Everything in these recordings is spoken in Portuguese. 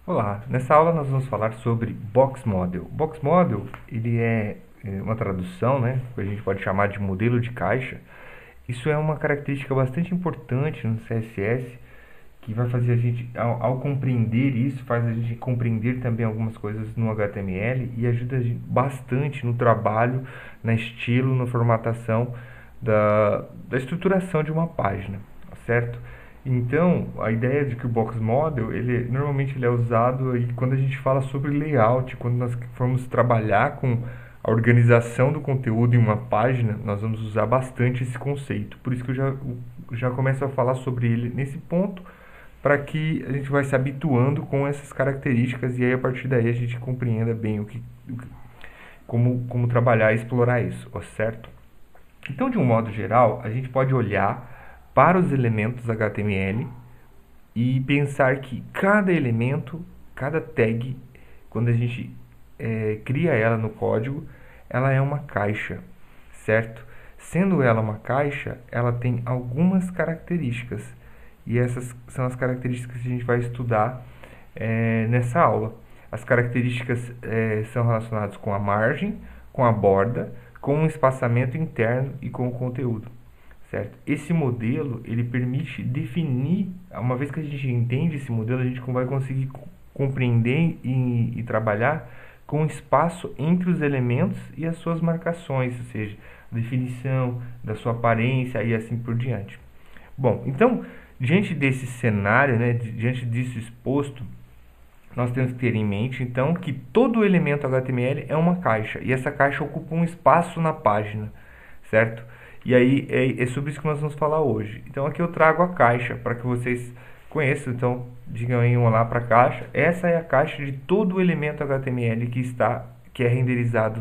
Olá, nessa aula nós vamos falar sobre Box Model. Box Model, ele é uma tradução, né, que a gente pode chamar de modelo de caixa. Isso é uma característica bastante importante no CSS, que vai fazer a gente, ao compreender isso, faz a gente compreender também algumas coisas no HTML e ajuda a gente bastante no trabalho, na estilo, na formatação da estruturação de uma página, certo? Então, a ideia de que o Box Model, normalmente ele é usado aí quando a gente fala sobre layout, quando nós formos trabalhar com a organização do conteúdo em uma página, nós vamos usar bastante esse conceito. Por isso que eu já começo a falar sobre ele nesse ponto, para que a gente vai se habituando com essas características e aí a partir daí a gente compreenda bem como trabalhar e explorar isso, certo? Então, de um modo geral, a gente pode olhar para os elementos HTML e pensar que cada elemento, cada tag, quando a gente cria ela no código, ela é uma caixa, certo? Sendo ela uma caixa, ela tem algumas características e essas são as características que a gente vai estudar nessa aula. As características são relacionadas com a margem, com a borda, com o espaçamento interno e com o conteúdo, certo? Esse modelo, ele permite definir, uma vez que a gente entende esse modelo, a gente vai conseguir compreender e trabalhar com o espaço entre os elementos e as suas marcações, ou seja, a definição da sua aparência e assim por diante. Bom, então, diante desse cenário, né, diante disso exposto, nós temos que ter em mente, então, que todo elemento HTML é uma caixa, e essa caixa ocupa um espaço na página, certo? E aí é sobre isso que nós vamos falar hoje. Então, aqui eu trago a caixa para que vocês conheçam. Então, digam aí um olá para a caixa. Essa é a caixa de todo o elemento HTML que é renderizado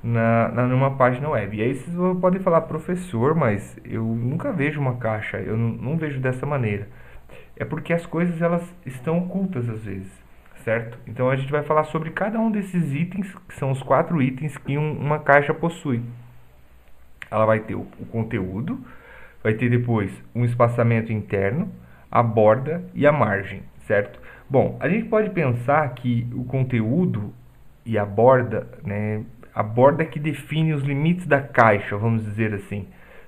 numa página web. E aí vocês podem falar, professor, mas eu nunca vejo uma caixa, eu não vejo dessa maneira. É porque as coisas elas estão ocultas às vezes, certo? Então a gente vai falar sobre cada um desses itens, que são os 4 itens que uma caixa possui. Ela vai ter o conteúdo, vai ter depois um espaçamento interno, a borda e a margem, certo? Bom, a gente pode pensar que o conteúdo e a borda, né, a borda é que define os limites da caixa, vamos dizer assim,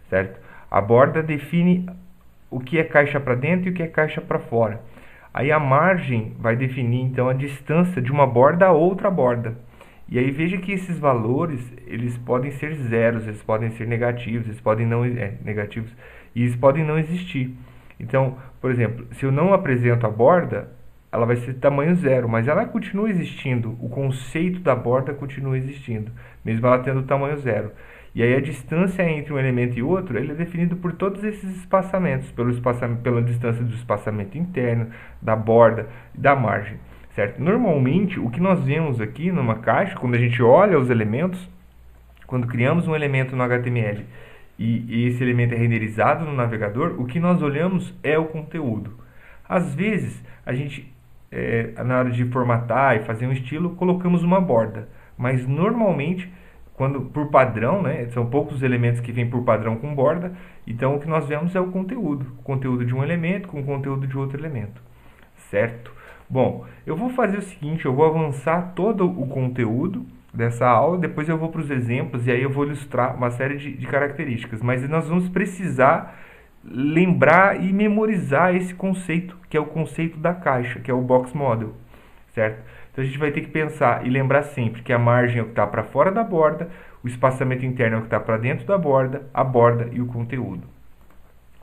certo? A borda define o que é caixa para dentro e o que é caixa para fora. Aí a margem vai definir então a distância de uma borda a outra borda. E aí veja que esses valores, eles podem ser zeros, eles podem ser negativos, eles podem não negativos e eles podem não existir. Então, por exemplo, se eu não apresento a borda, ela vai ser tamanho zero, mas ela continua existindo, o conceito da borda continua existindo, mesmo ela tendo tamanho zero. E aí a distância entre um elemento e outro, ele é definido por todos esses espaçamentos, pela distância do espaçamento interno, da borda e da margem, certo? Normalmente, o que nós vemos aqui numa caixa, quando a gente olha os elementos, quando criamos um elemento no HTML e esse elemento é renderizado no navegador, o que nós olhamos é o conteúdo. Às vezes, a gente, na hora de formatar e fazer um estilo, colocamos uma borda, mas normalmente quando por padrão, né, são poucos elementos que vêm por padrão com borda, então o que nós vemos é o conteúdo de um elemento com o conteúdo de outro elemento, certo? Bom, eu vou fazer o seguinte, eu vou avançar todo o conteúdo dessa aula, depois eu vou para os exemplos e aí eu vou ilustrar uma série de características, mas nós vamos precisar lembrar e memorizar esse conceito, que é o conceito da caixa, que é o box model, certo? Então a gente vai ter que pensar e lembrar sempre que a margem é o que está para fora da borda, o espaçamento interno é o que está para dentro da borda, a borda e o conteúdo,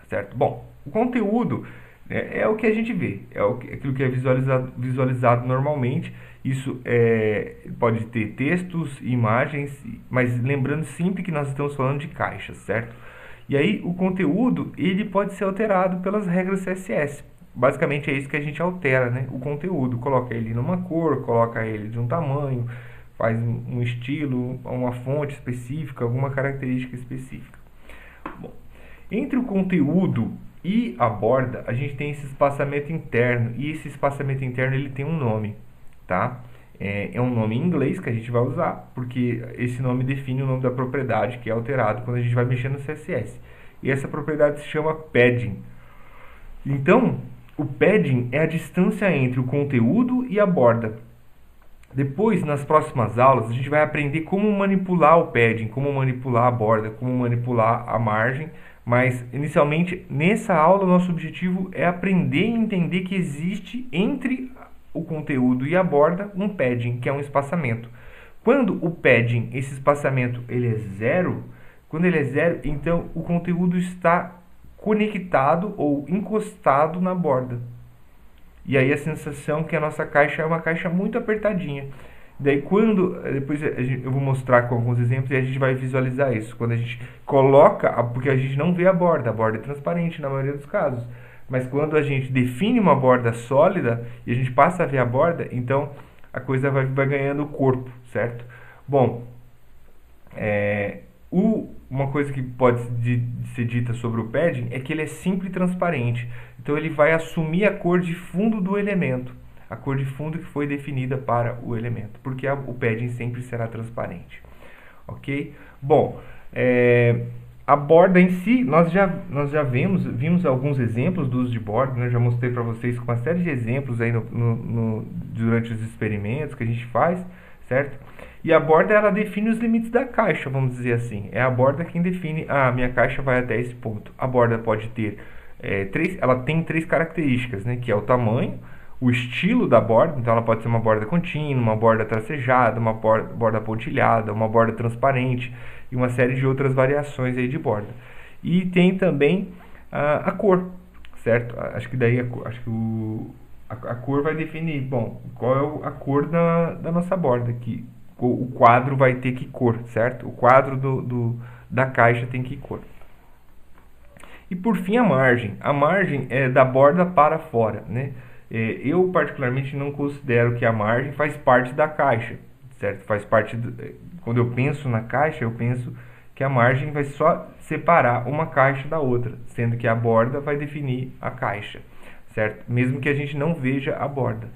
certo? Bom, o conteúdo é o que a gente vê, aquilo que é visualizado normalmente. Isso pode ter textos, imagens, mas lembrando sempre que nós estamos falando de caixas, certo? E aí o conteúdo ele pode ser alterado pelas regras CSS. Basicamente é isso que a gente altera, né? O conteúdo, coloca ele numa cor, coloca ele de um tamanho, faz um estilo, uma fonte específica, alguma característica específica. Bom, entre o conteúdo e a borda, a gente tem esse espaçamento interno, e esse espaçamento interno ele tem um nome, tá? É um nome em inglês que a gente vai usar, porque esse nome define o nome da propriedade que é alterado quando a gente vai mexer no CSS. E essa propriedade se chama padding. Então, O padding é a distância entre o conteúdo e a borda. Depois, nas próximas aulas, a gente vai aprender como manipular o padding, como manipular a borda, como manipular a margem. Mas, inicialmente, nessa aula, nosso objetivo é aprender e entender que existe entre o conteúdo e a borda um padding, que é um espaçamento. Quando o padding, esse espaçamento, ele é zero, quando ele é zero, então o conteúdo está conectado ou encostado na borda. E aí a sensação que a nossa caixa é uma caixa muito apertadinha. Daí quando, depois eu vou mostrar com alguns exemplos e a gente vai visualizar isso. Quando a gente coloca, porque a gente não vê a borda é transparente na maioria dos casos. Mas quando a gente define uma borda sólida e a gente passa a ver a borda, então a coisa vai ganhando corpo, certo? Bom, uma coisa que pode ser dita sobre o padding é que ele é simples e transparente. Então ele vai assumir a cor de fundo do elemento, a cor de fundo que foi definida para o elemento, porque o padding sempre será transparente. Ok? Bom, a borda em si, nós já vimos alguns exemplos do uso de borda, né? Já mostrei para vocês com uma série de exemplos aí durante os experimentos que a gente faz, certo? E a borda, ela define os limites da caixa, vamos dizer assim. É a borda quem define, minha caixa vai até esse ponto. A borda pode ter ela tem três características, né? Que é o tamanho, o estilo da borda, então ela pode ser uma borda contínua, uma borda tracejada, uma borda pontilhada, uma borda transparente e uma série de outras variações aí de borda. E tem também a cor, certo? Acho que daí a cor vai definir, bom, qual é a cor da nossa borda, que o quadro vai ter que cor, certo? O quadro da caixa tem que cor. E por fim a margem. A margem é da borda para fora, né? Eu particularmente não considero que a margem faz parte da caixa, certo? Faz parte quando eu penso na caixa, eu penso que a margem vai só separar uma caixa da outra, sendo que a borda vai definir a caixa, certo? Mesmo que a gente não veja a borda.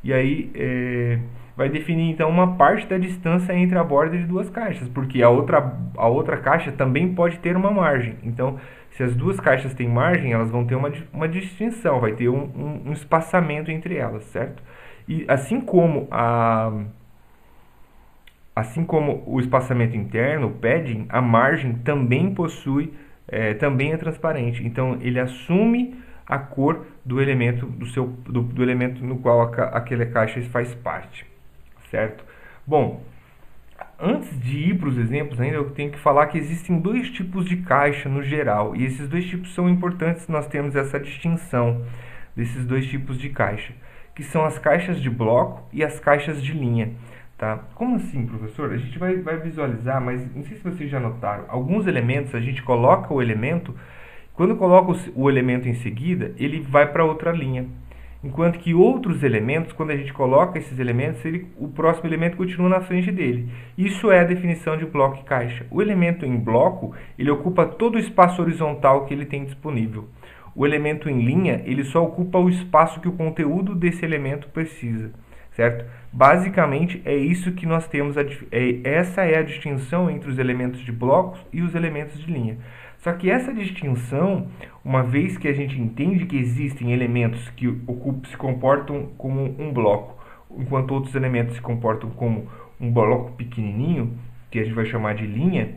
E aí vai definir então uma parte da distância entre a borda de duas caixas, porque a outra caixa também pode ter uma margem. Então, se as duas caixas têm margem, elas vão ter uma distinção, vai ter um espaçamento entre elas, certo? E assim como o espaçamento interno, o padding, a margem também também é transparente. Então ele assume a cor do elemento do elemento no qual aquela caixa faz parte, certo? Bom, antes de ir para os exemplos ainda, eu tenho que falar que existem dois tipos de caixa no geral, e esses dois tipos são importantes, nós temos essa distinção desses dois tipos de caixa, que são as caixas de bloco e as caixas de linha. Tá? Como assim, professor? A gente vai visualizar, mas não sei se vocês já notaram, alguns elementos a gente coloca o elemento, quando coloca o elemento em seguida, ele vai para outra linha. Enquanto que outros elementos, quando a gente coloca esses elementos, o próximo elemento continua na frente dele. Isso é a definição de bloco e caixa. O elemento em bloco, ele ocupa todo o espaço horizontal que ele tem disponível. O elemento em linha, ele só ocupa o espaço que o conteúdo desse elemento precisa, certo? Basicamente, é isso que nós temos, essa é a distinção entre os elementos de blocos e os elementos de linha. Só que essa distinção, uma vez que a gente entende que existem elementos que se comportam como um bloco, enquanto outros elementos se comportam como um bloco pequenininho, que a gente vai chamar de linha,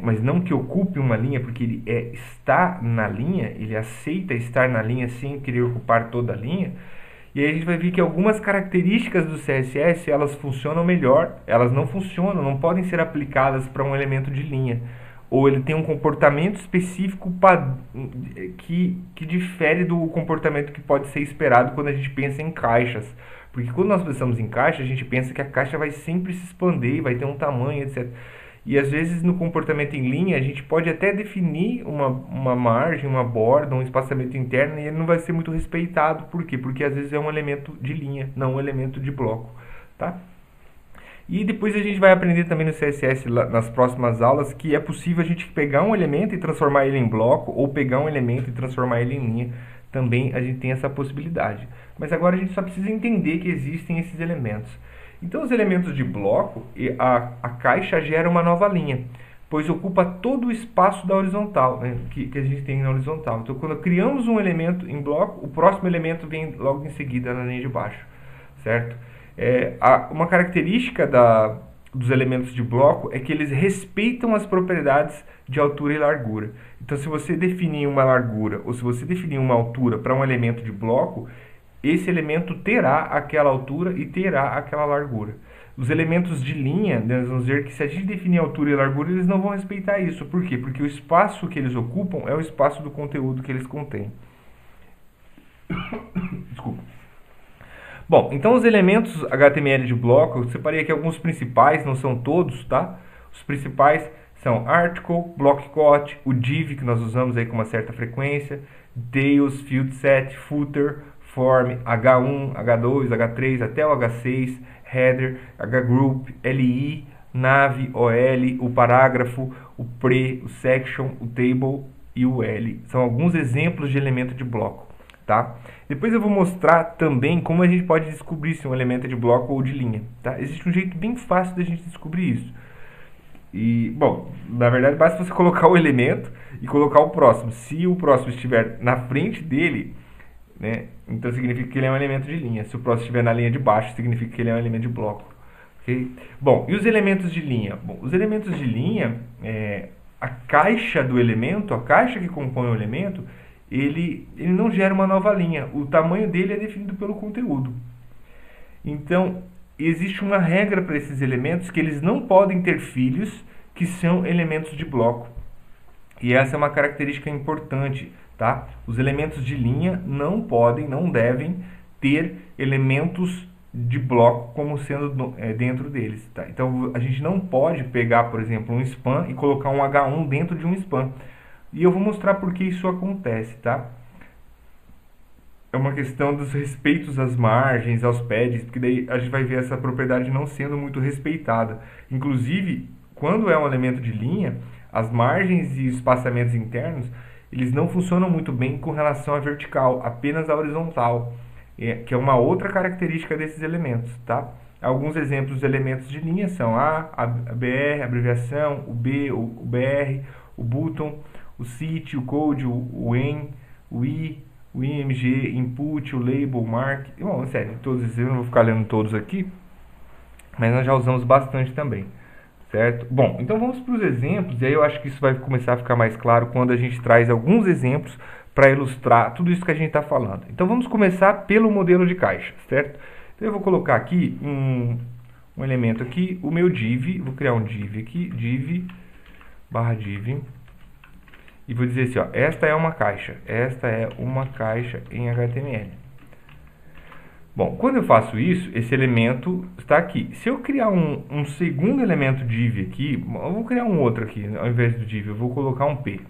mas não que ocupe uma linha, porque ele está na linha, ele aceita estar na linha sem querer ocupar toda a linha. E aí a gente vai ver que algumas características do CSS, elas funcionam melhor, elas não funcionam, não podem ser aplicadas para um elemento de linha. Ou ele tem um comportamento específico que difere do comportamento que pode ser esperado quando a gente pensa em caixas. Porque quando nós pensamos em caixa, a gente pensa que a caixa vai sempre se expandir, vai ter um tamanho, etc. E às vezes no comportamento em linha, a gente pode até definir uma margem, uma borda, um espaçamento interno, e ele não vai ser muito respeitado. Por quê? Porque às vezes é um elemento de linha, não um elemento de bloco. Tá? E depois a gente vai aprender também no CSS nas próximas aulas que é possível a gente pegar um elemento e transformar ele em bloco, ou pegar um elemento e transformar ele em linha. Também a gente tem essa possibilidade. Mas agora a gente só precisa entender que existem esses elementos. Então os elementos de bloco, a caixa gera uma nova linha. pois ocupa todo o espaço da horizontal, né, que a gente tem na horizontal. Então, quando criamos um elemento em bloco, o próximo elemento vem logo em seguida na linha de baixo, certo? Uma característica dos elementos de bloco é que eles respeitam as propriedades de altura e largura. Então, se você definir uma largura ou se você definir uma altura para um elemento de bloco, esse elemento terá aquela altura e terá aquela largura. Os elementos de linha, nós vamos ver que se a gente definir altura e largura, eles não vão respeitar isso. Por quê? Porque o espaço que eles ocupam é o espaço do conteúdo que eles contêm. Desculpa. Bom, então os elementos HTML de bloco, eu separei aqui alguns principais, não são todos, tá? Os principais são article, block quote, o div que nós usamos aí com uma certa frequência, details, field set, footer, form, H1, H2, H3 até o H6, header, hgroup, li, nav, ol, o parágrafo, o pre, o section, o table e o l. São alguns exemplos de elemento de bloco, tá? Depois eu vou mostrar também como a gente pode descobrir se um elemento é de bloco ou de linha, tá? Existe um jeito bem fácil da gente descobrir isso. E, bom, na verdade basta você colocar o elemento e colocar o próximo. Se o próximo estiver na frente dele, né, então significa que ele é um elemento de linha. Se o próximo estiver na linha de baixo, significa que ele é um elemento de bloco. Okay? Bom, e os elementos de linha? Bom, os elementos de linha, a caixa do elemento, a caixa que compõe o elemento, ele não gera uma nova linha. O tamanho dele é definido pelo conteúdo. Então, existe uma regra para esses elementos que eles não podem ter filhos que são elementos de bloco. E essa é uma característica importante, tá? Os elementos de linha não podem, não devem ter elementos de bloco como sendo dentro deles, tá? Então, a gente não pode pegar, por exemplo, um span e colocar um H1 dentro de um span. E eu vou mostrar por que isso acontece, tá? É uma questão dos respeitos às margens, aos pads, porque daí a gente vai ver essa propriedade não sendo muito respeitada. Inclusive, quando é um elemento de linha, as margens e os espaçamentos internos, eles não funcionam muito bem com relação à vertical, apenas à horizontal, que é uma outra característica desses elementos, tá? Alguns exemplos de elementos de linha são a BR, a abreviação, o B, o BR, o button, o sit, o code, o en, o i, o img, input, o label, o mark. Bom, sério, todos esses eu não vou ficar lendo todos aqui, mas nós já usamos bastante também, certo? Bom, então vamos para os exemplos, e aí eu acho que isso vai começar a ficar mais claro quando a gente traz alguns exemplos para ilustrar tudo isso que a gente está falando. Então vamos começar pelo modelo de caixa, certo? Então eu vou colocar aqui um elemento aqui, o meu div, vou criar um div aqui, div barra div, e vou dizer assim, ó, esta é uma caixa em HTML. Bom, quando eu faço isso, esse elemento está aqui. Se eu criar um segundo elemento div aqui, eu vou criar um outro aqui, ao invés do div, eu vou colocar um p,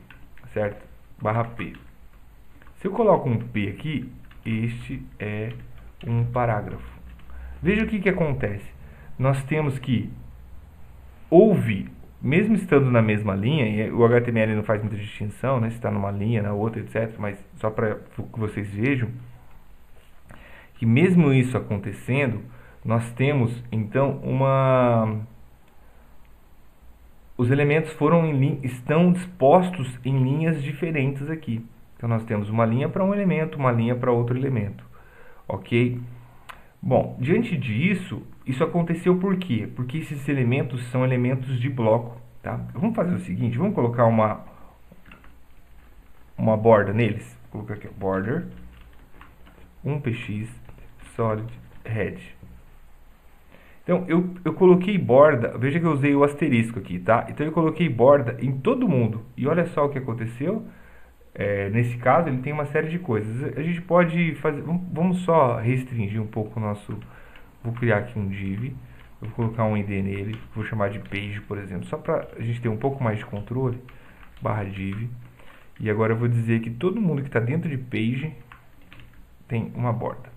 certo? Barra p. Se eu coloco um p aqui, este é um parágrafo. Veja o que acontece. Nós temos que houve, mesmo estando na mesma linha, e o HTML não faz muita distinção, né, se está numa linha, na outra, etc., mas só para que vocês vejam, que mesmo isso acontecendo, nós temos, então, os elementos estão dispostos em linhas diferentes aqui. Então, nós temos uma linha para um elemento, uma linha para outro elemento. Ok? Bom, diante disso, isso aconteceu por quê? Porque esses elementos são elementos de bloco, tá? Vamos fazer o seguinte, vamos colocar uma borda neles. Vou colocar aqui, border, 1px, solid, head. Então, eu coloquei borda, veja que eu usei o asterisco aqui, tá? Então, eu coloquei borda em todo mundo. E olha só o que aconteceu. Nesse caso, ele tem uma série de coisas. A gente pode fazer... Vamos só restringir um pouco o nosso... Vou criar aqui um div. Eu vou colocar um id nele. Vou chamar de page, por exemplo. Só para a gente ter um pouco mais de controle. Barra div. E agora eu vou dizer que todo mundo que está dentro de page tem uma borda.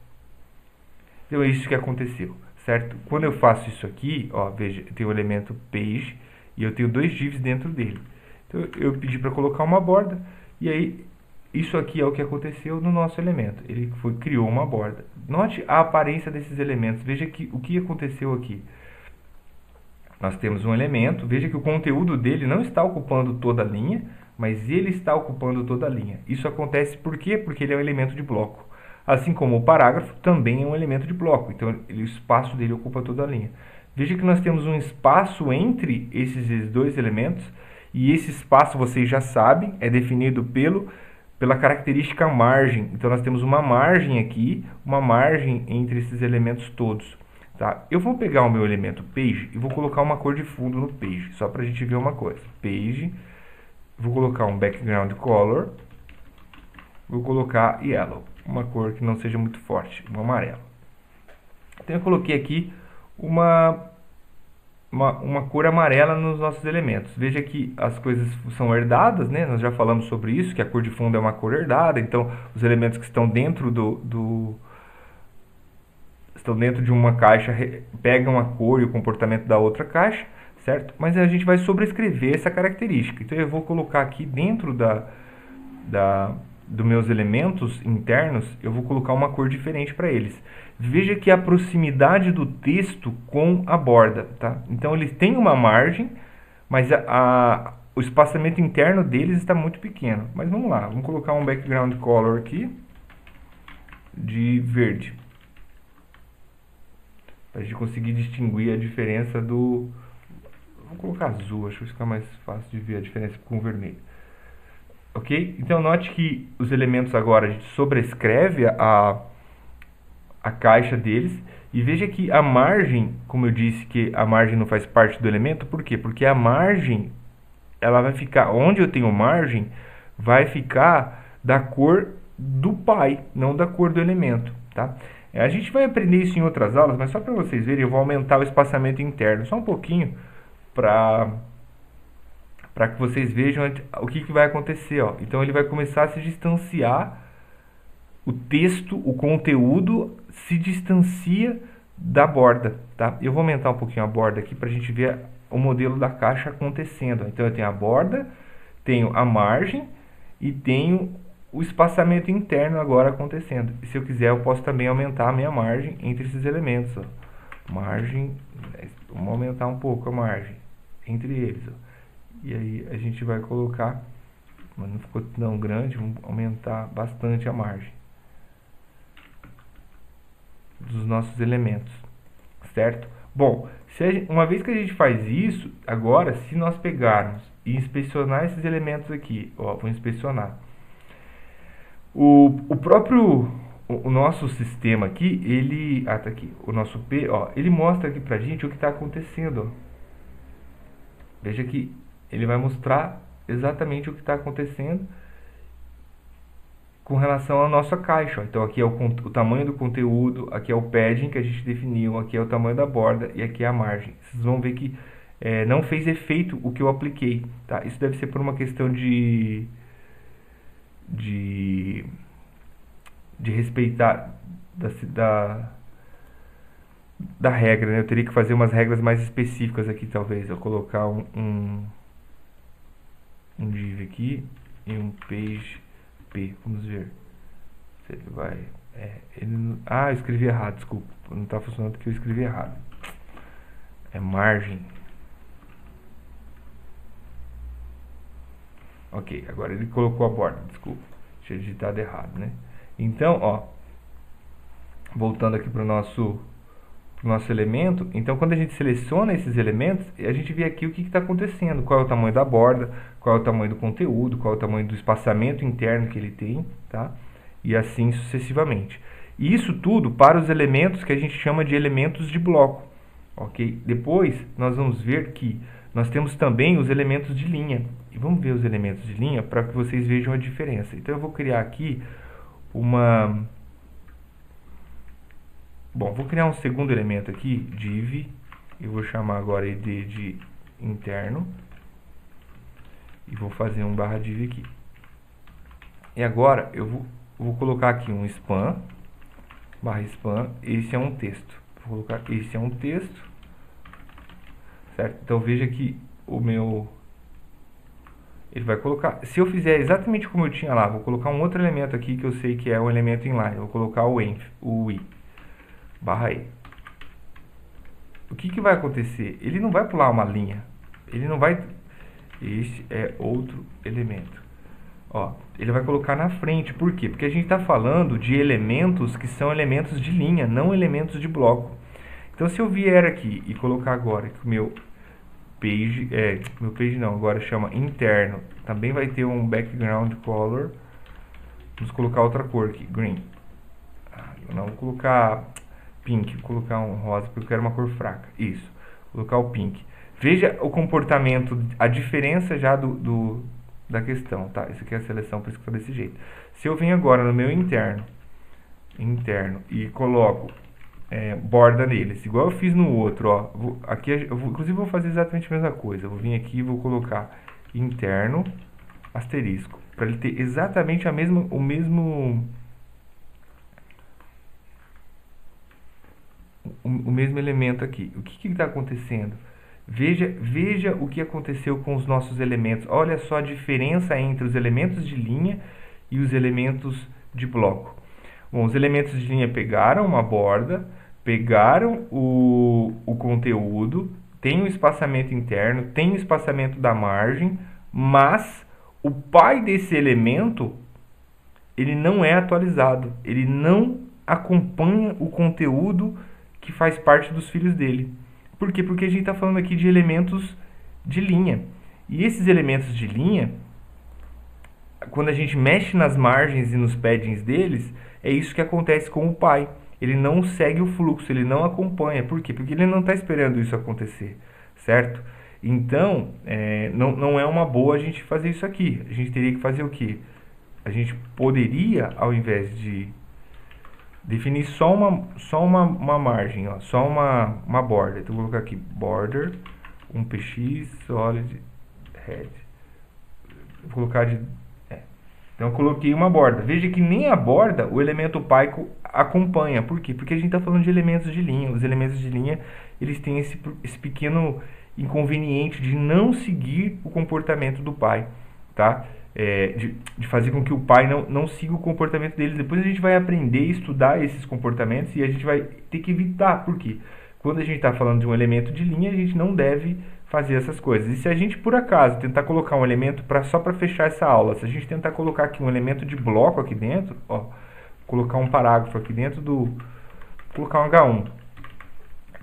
Então, é isso que aconteceu, certo? Quando eu faço isso aqui, ó, veja, tem o elemento page e eu tenho dois divs dentro dele. Então, eu pedi para colocar uma borda. E aí, isso aqui é o que aconteceu no nosso elemento. Ele criou uma borda. Note a aparência desses elementos. Veja que o que aconteceu aqui. nós temos um elemento, veja que o conteúdo dele não está ocupando toda a linha, mas ele está ocupando toda a linha. Isso acontece por quê? Porque ele é um elemento de bloco. Assim como o parágrafo também é um elemento de bloco, então o espaço dele ocupa toda a linha. Veja que nós temos um espaço entre esses dois elementos, e esse espaço, vocês já sabem, é definido pela característica margem. Então nós temos uma margem aqui, uma margem entre esses elementos todos. Tá? Eu vou pegar o meu elemento page e vou colocar uma cor de fundo no page, só para a gente ver uma coisa. Page, vou colocar um background color, vou colocar yellow, uma cor que não seja muito forte, um amarelo. Então eu coloquei aqui uma cor amarela nos nossos elementos. Veja que as coisas são herdadas, né? Nós já falamos sobre isso, que a cor de fundo é uma cor herdada, então os elementos que estão dentro estão dentro de uma caixa pegam a cor e o comportamento da outra caixa, certo? Mas a gente vai sobrescrever essa característica. Então eu vou colocar aqui dentro dos meus elementos internos, eu vou colocar uma cor diferente para eles. Veja que a proximidade do texto com a borda, tá? Então eles têm uma margem, mas o espaçamento interno deles está muito pequeno. Mas vamos lá, vamos colocar um background color aqui de verde, para a gente conseguir distinguir a diferença do... Vamos colocar azul, acho que fica mais fácil de ver a diferença com o vermelho. Ok? Então note que os elementos agora a gente sobrescreve a caixa deles, e veja que a margem, como eu disse que a margem não faz parte do elemento, por quê? Porque a margem, ela vai ficar, onde eu tenho margem, vai ficar da cor do pai, não da cor do elemento, tá? A gente vai aprender isso em outras aulas, mas só para vocês verem, eu vou aumentar o espaçamento interno, só um pouquinho, para que vocês vejam o que vai acontecer, ó. Então ele vai começar a se distanciar, o texto, o conteúdo se distancia da borda, tá? Eu vou aumentar um pouquinho a borda aqui para a gente ver o modelo da caixa acontecendo. Então eu tenho a borda, tenho a margem e tenho o espaçamento interno agora acontecendo. E se eu quiser eu posso também aumentar a minha margem entre esses elementos, ó. Margem, vamos aumentar um pouco a margem entre eles, ó. E aí a gente vai colocar, mas não ficou tão grande, vamos aumentar bastante a margem dos nossos elementos, certo? Bom, uma vez que a gente faz isso, agora se nós pegarmos e inspecionar esses elementos aqui, ó, vou inspecionar. O nosso sistema aqui, ele, tá aqui, o nosso P, ó, ele mostra aqui pra gente o que está acontecendo, ó. Veja que ele vai mostrar exatamente o que está acontecendo com relação à nossa caixa. Então aqui é o tamanho do conteúdo, aqui é o padding que a gente definiu, aqui é o tamanho da borda e aqui é a margem. Vocês vão ver que não fez efeito o que eu apliquei, tá? Isso deve ser por uma questão de respeitar da regra, né? Eu teria que fazer umas regras mais específicas aqui, talvez. Eu colocar um div aqui e um page P. Vamos ver se ele vai... eu escrevi errado, desculpa. Não está funcionando porque eu escrevi errado. É margem. Ok, agora ele colocou a borda, desculpa. Tinha digitado errado, né? Então, ó, voltando aqui para o nosso elemento, então quando a gente seleciona esses elementos, a gente vê aqui o que está acontecendo, qual é o tamanho da borda, qual é o tamanho do conteúdo, qual é o tamanho do espaçamento interno que ele tem, tá? E assim sucessivamente. E isso tudo para os elementos que a gente chama de elementos de bloco, ok? Depois nós vamos ver que nós temos também os elementos de linha. E vamos ver os elementos de linha para que vocês vejam a diferença. Então eu vou criar aqui vou criar um segundo elemento aqui, div, e vou chamar agora id de interno, e vou fazer um barra div aqui. E agora eu vou colocar aqui um span, barra span, esse é um texto. Vou colocar esse é um texto, certo? Então veja que ele vai colocar, se eu fizer exatamente como eu tinha lá, vou colocar um outro elemento aqui que eu sei que é um elemento inline, vou colocar o i, barra e. que vai acontecer? Ele não vai pular uma linha. Ele não vai... Este é outro elemento. Ó, ele vai colocar na frente. Por quê? Porque a gente está falando de elementos que são elementos de linha, não elementos de bloco. Então, se eu vier aqui e colocar agora que o meu page não, agora chama interno, também vai ter um background color. Vamos colocar outra cor aqui, green. Não, vou colocar pink, vou colocar um rosa, porque eu quero uma cor fraca. Isso, vou colocar o pink. Veja o comportamento, a diferença já da questão, tá? Isso aqui é a seleção, por isso que tá desse jeito. Se eu venho agora no meu interno, e coloco borda neles, igual eu fiz no outro, ó. Inclusive vou fazer exatamente a mesma coisa. Eu vou vir aqui e vou colocar interno, asterisco, para ele ter exatamente o mesmo elemento aqui. O que está acontecendo? Veja o que aconteceu com os nossos elementos. Olha só a diferença entre os elementos de linha e os elementos de bloco. Bom, os elementos de linha pegaram uma borda, pegaram o conteúdo, tem o espaçamento interno, tem o espaçamento da margem, mas o pai desse elemento, ele não é atualizado, ele não acompanha o conteúdo que faz parte dos filhos dele. Por quê? Porque a gente está falando aqui de elementos de linha. E esses elementos de linha, quando a gente mexe nas margens e nos paddings deles, é isso que acontece com o pai. Ele não segue o fluxo, ele não acompanha. Por quê? Porque ele não está esperando isso acontecer, certo? Então, não é uma boa a gente fazer isso aqui. A gente teria que fazer o quê? A gente poderia, ao invés de definir só uma margem, ó, só uma borda. Então, eu vou colocar aqui border, um px solid head. Vou colocar Então, eu coloquei uma borda. Veja que nem a borda o elemento pai acompanha. Por quê? Porque a gente está falando de elementos de linha. Os elementos de linha, eles têm esse pequeno inconveniente de não seguir o comportamento do pai, tá? De fazer com que o pai não siga o comportamento deles. Depois a gente vai aprender a estudar esses comportamentos e a gente vai ter que evitar. Por quê? Quando a gente está falando de um elemento de linha, a gente não deve fazer essas coisas. E se a gente, por acaso, tentar colocar um elemento só para fechar essa aula, se a gente tentar colocar aqui um elemento de bloco aqui dentro, ó, colocar um parágrafo aqui dentro colocar um H1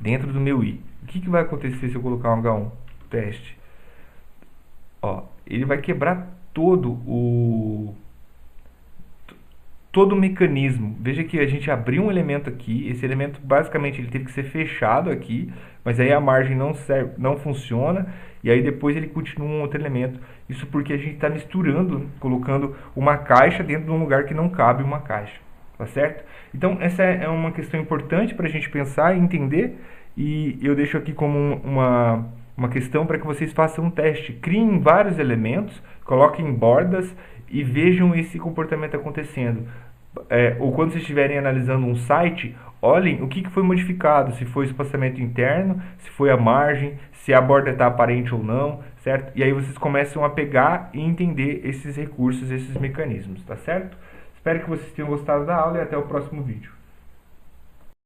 dentro do meu i. O que vai acontecer se eu colocar um H1? Teste. Ó, ele vai quebrar todo o mecanismo. Veja que a gente abriu um elemento aqui, esse elemento basicamente ele teve que ser fechado aqui, mas aí a margem não funciona, e aí depois ele continua um outro elemento. Isso porque a gente está misturando, colocando uma caixa dentro de um lugar que não cabe uma caixa, tá certo? Então essa é uma questão importante para a gente pensar e entender, e eu deixo aqui como uma questão para que vocês façam um teste. Criem vários elementos, coloquem bordas e vejam esse comportamento acontecendo. Ou quando vocês estiverem analisando um site, olhem o que foi modificado, se foi o espaçamento interno, se foi a margem, se a borda está aparente ou não, certo? E aí vocês começam a pegar e entender esses recursos, esses mecanismos, tá certo? Espero que vocês tenham gostado da aula e até o próximo vídeo.